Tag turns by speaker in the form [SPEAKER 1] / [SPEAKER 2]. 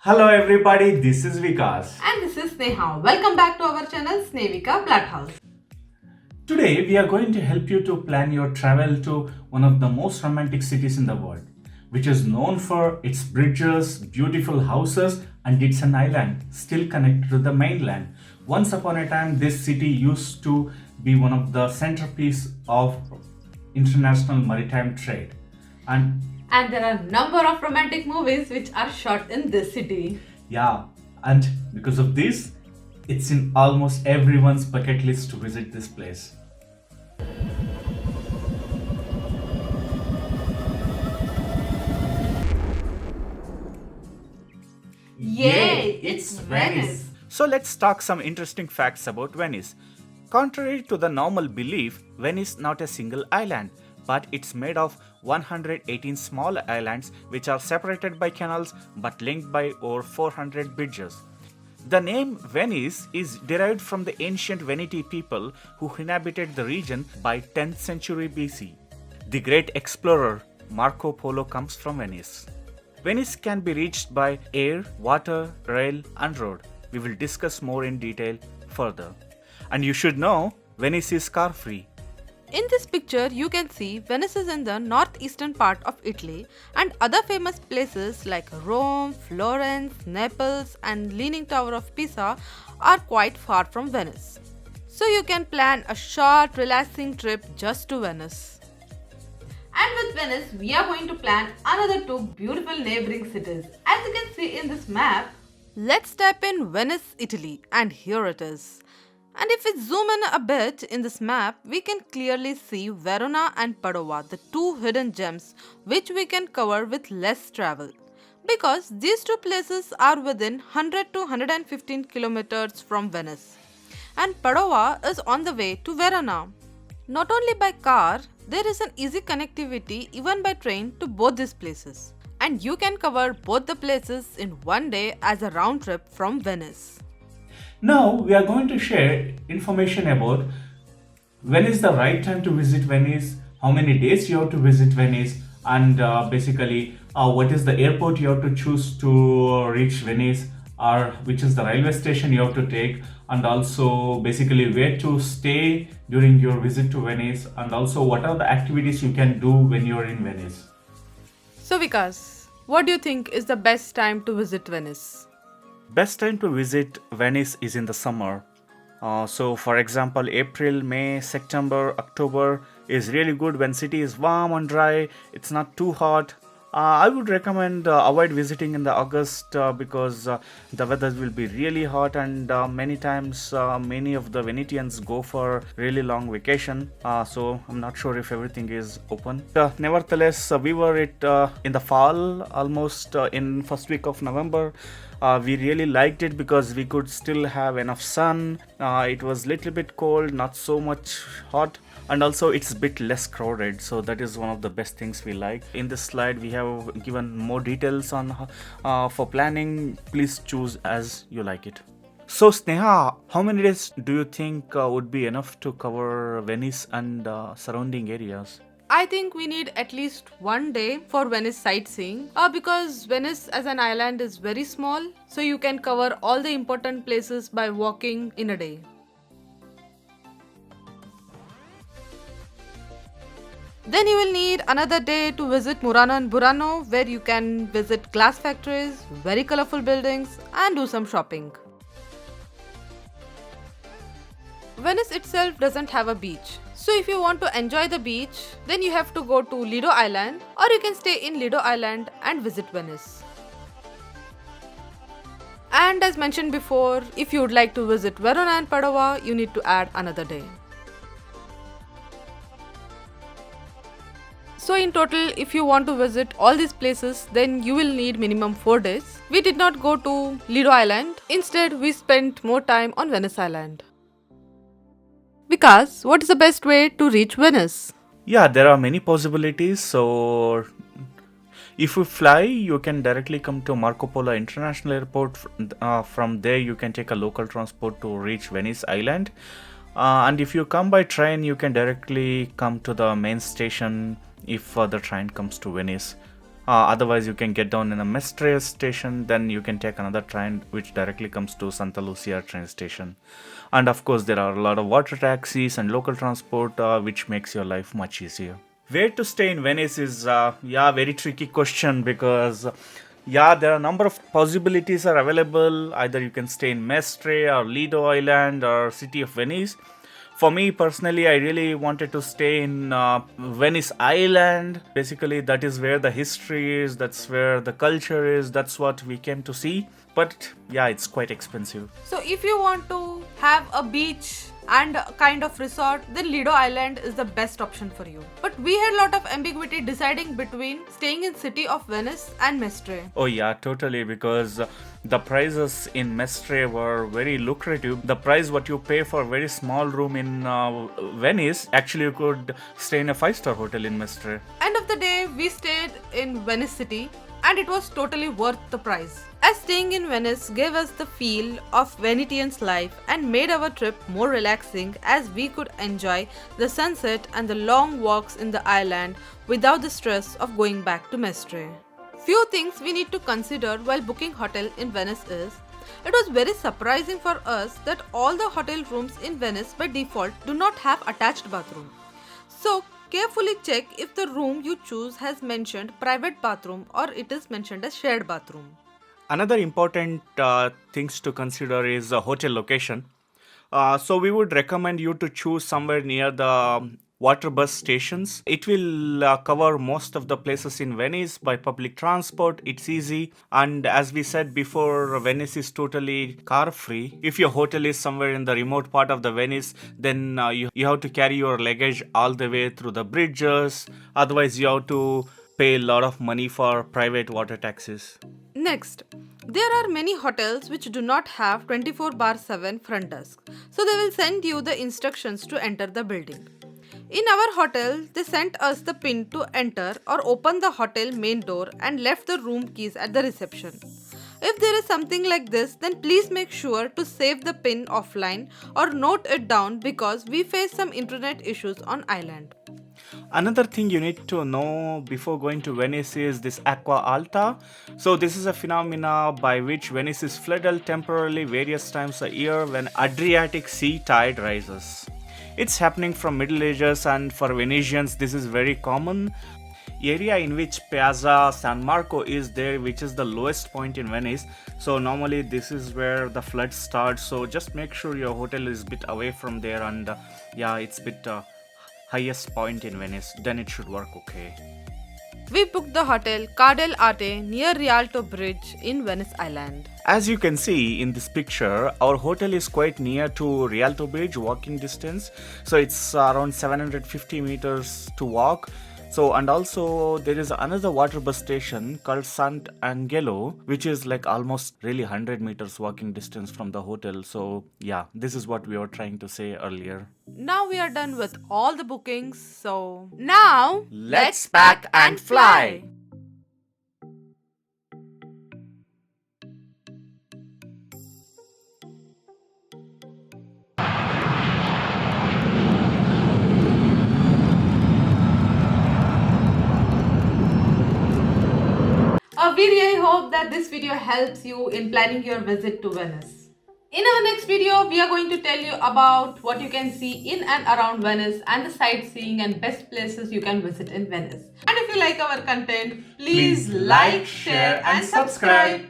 [SPEAKER 1] Hello everybody, this is Vikas.
[SPEAKER 2] And this is Sneha. Welcome back to our channel Snevika Bloodhouse.
[SPEAKER 1] Today we are going to help you to plan your travel to one of the most romantic cities in the world, which is known for its bridges, beautiful houses, and it's an island still connected to the mainland. Once upon a time, this city used to be one of the centerpiece of international maritime trade. And
[SPEAKER 2] And there are a number of romantic movies which are shot in this city.
[SPEAKER 1] yeah, and because of this, it's in almost everyone's bucket list to visit this place.
[SPEAKER 2] Yay, it's Venice.
[SPEAKER 1] So let's talk some interesting facts about Venice. Contrary to the normal belief, Venice is not a single island, but it's made of 118 small islands which are separated by canals but linked by over 400 bridges. The name Venice is derived from the ancient Veneti people who inhabited the region by 10th century BC. The great explorer Marco Polo comes from Venice. Venice can be reached by air, water, rail, and road. We will discuss more in detail further. And you should know, Venice is car free.
[SPEAKER 2] In this picture, you can see Venice is in the northeastern part of Italy, and other famous places like Rome, Florence, Naples, and Leaning Tower of Pisa are quite far from Venice. So you can plan a short, relaxing trip just to Venice. And with Venice, we are going to plan another two beautiful neighboring cities. As you can see in this map, let's type in Venice, Italy, and here it is. And if we zoom in a bit in this map, we can clearly see Verona and Padova, the two hidden gems which we can cover with less travel. Because these two places are within 100 to 115 kilometers from Venice. And Padova is on the way to Verona. Not only by car, there is an easy connectivity even by train to both these places. And you can cover both the places in one day as a round trip from Venice.
[SPEAKER 1] Now we are going to share information about when is the right time to visit Venice, how many days you have to visit Venice, and basically what is the airport you have to choose to reach Venice, or which is the railway station you have to take, and also basically where to stay during your visit to Venice, and also what are the activities you can do when you are in Venice.
[SPEAKER 2] So Vikas, what do you think is the best time to visit Venice?
[SPEAKER 1] Best time to visit Venice is in the summer. So for example, April, May, September, October is really good when city is warm and dry. It's not too hot. I would recommend avoid visiting in the August because the weather will be really hot, and many times many of the Venetians go for really long vacation. So I'm not sure if everything is open. Nevertheless, we were in the fall, almost in first week of November. We really liked it because we could still have enough sun. It was little bit cold, not so much hot, and also it's a bit less crowded, so that is one of the best things we like. In this slide we have given more details on for planning. Please choose as you like it. So Sneha, how many days do you think would be enough to cover Venice and surrounding areas?
[SPEAKER 2] I think we need at least one day for Venice sightseeing because Venice as an island is very small, so you can cover all the important places by walking in a day. Then you will need another day to visit Murano and Burano, where you can visit glass factories, very colorful buildings, and do some shopping. Venice itself doesn't have a beach. So if you want to enjoy the beach, then you have to go to Lido Island, or you can stay in Lido Island and visit Venice. And as mentioned before, if you would like to visit Verona and Padova, you need to add another day. So in total, if you want to visit all these places, then you will need minimum 4 days. We did not go to Lido Island. Instead, we spent more time on Venice Island. Vikas, what is the best way to reach Venice?
[SPEAKER 1] Yeah, there are many possibilities. So if you fly, you can directly come to Marco Polo International Airport. From there, you can take a local transport to reach Venice Island. And if you come by train, you can directly come to the main station if the train comes to Venice. Otherwise, you can get down in a Mestre station, then you can take another train which directly comes to Santa Lucia train station. And of course, there are a lot of water taxis and local transport, which makes your life much easier. Where to stay in Venice is, very tricky question because, there are a number of possibilities are available. Either you can stay in Mestre or Lido Island or City of Venice. For me personally, I really wanted to stay in Venice Island. Basically, that is where the history is, that's where the culture is, that's what we came to see. But yeah, it's quite expensive.
[SPEAKER 2] So if you want to have a beach and a kind of resort, then Lido Island is the best option for you. But we had a lot of ambiguity deciding between staying in City of Venice and Mestre.
[SPEAKER 1] Oh yeah, totally, because the prices in Mestre were very lucrative. The price what you pay for a very small room in Venice, actually you could stay in a 5-star hotel in Mestre.
[SPEAKER 2] End of the day, we stayed in Venice City and it was totally worth the price. As staying in Venice gave us the feel of Venetian's life and made our trip more relaxing as we could enjoy the sunset and the long walks in the island without the stress of going back to Mestre. Few things we need to consider while booking hotel in Venice is, it was very surprising for us that all the hotel rooms in Venice by default do not have attached bathroom. So carefully check if the room you choose has mentioned private bathroom or it is mentioned as shared bathroom.
[SPEAKER 1] Another important things to consider is hotel location. So we would recommend you to choose somewhere near the water bus stations. It will cover most of the places in Venice by public transport. It's easy, and as we said before, Venice is totally car free. If your hotel is somewhere in the remote part of the Venice, then you have to carry your luggage all the way through the bridges. Otherwise, you have to pay a lot of money for private water taxis.
[SPEAKER 2] Next, there are many hotels which do not have 24/7 front desk, so they will send you the instructions to enter the building. In our hotel, they sent us the pin to enter or open the hotel main door and left the room keys at the reception. If there is something like this, then please make sure to save the pin offline or note it down because we face some internet issues on island.
[SPEAKER 1] Another thing you need to know before going to Venice is this Acqua Alta. So this is a phenomena by which Venice is flooded temporarily various times a year when Adriatic Sea tide rises. It's happening from Middle Ages, and for Venetians this is very common. Area in which Piazza San Marco is there, which is the lowest point in Venice. So normally this is where the flood starts. So just make sure your hotel is a bit away from there, and it's a bit highest point in Venice. Then it should work okay.
[SPEAKER 2] We booked the hotel Ca del Arte near Rialto Bridge in Venice Island.
[SPEAKER 1] As you can see in this picture, our hotel is quite near to Rialto Bridge, walking distance. So it's around 750 meters to walk. So, and also there is another water bus station called Sant'Angelo, which is like almost really 100 meters walking distance from the hotel. So yeah, this is what we were trying to say earlier.
[SPEAKER 2] Now we are done with all the bookings, so now
[SPEAKER 1] Let's pack and fly.
[SPEAKER 2] We really hope that this video helps you in planning your visit to Venice. In our next video, we are going to tell you about what you can see in and around Venice and the sightseeing and best places you can visit in Venice. And if you like our content, please like, share and subscribe.